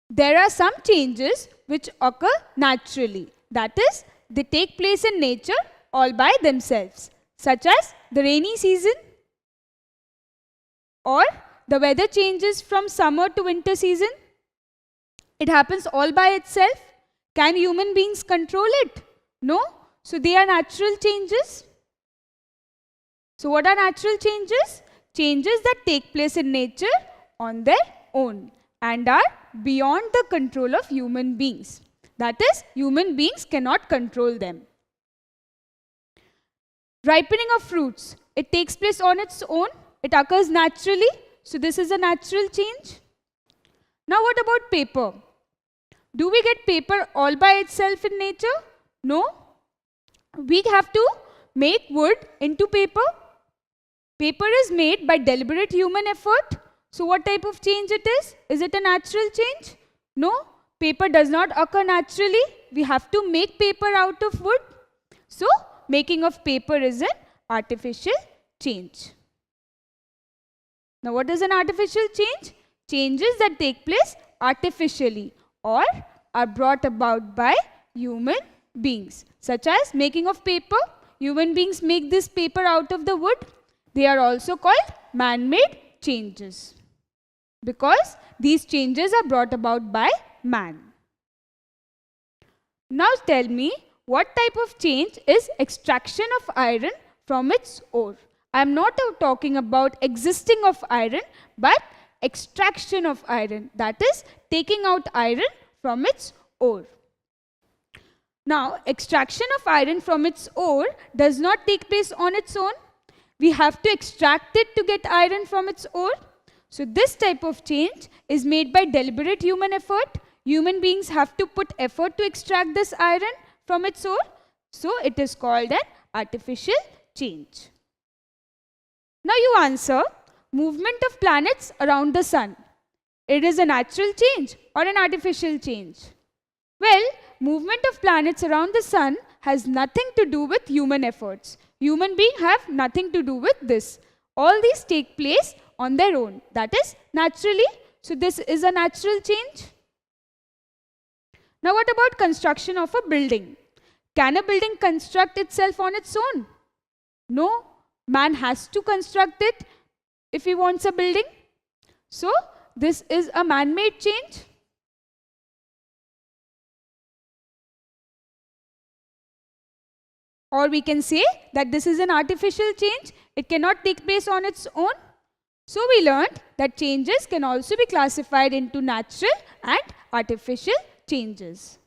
There are some changes which occur naturally. That is, they take place in nature all by themselves, such as the rainy season or the weather changes from summer to winter season. It happens all by itself. Can human beings control it? No. So they are natural changes. So what are natural changes? Changes that take place in nature on their own and are beyond the control of human beings. That is, human beings cannot control them. Ripening of fruits. It takes place on its own. It occurs naturally. So this is a natural change. Now what about paper? Do we get paper all by itself in nature? No. We have to make wood into paper. Paper is made by deliberate human effort. So what type of change it is? Is it a natural change? No. Paper does not occur naturally. We have to make paper out of wood. So making of paper is an artificial change. Now what is an artificial change? Changes that take place artificially or are brought about by human beings, such as making of paper. Human beings make this paper out of the wood. They are also called man-made changes because these changes are brought about by man. Now tell me, what type of change is extraction of iron from its ore? I am not talking about existing of iron, but extraction of iron, that is taking out iron from its ore. Now, extraction of iron from its ore does not take place on its own. We have to extract it to get iron from its ore. So this type of change is made by deliberate human effort. Human beings have to put effort to extract this iron from its ore. So it is called an artificial change. Now you answer, movement of planets around the sun. It is a natural change or an artificial change? Well, movement of planets around the sun has nothing to do with human efforts. Human beings have nothing to do with this. All these take place on their own. That is naturally. So this is a natural change. Now what about construction of a building? Can a building construct itself on its own? No. Man has to construct it if he wants a building. So this is a man-made change. Or we can say that this is an artificial change. It cannot take place on its own. So we learned that changes can also be classified into natural and artificial changes.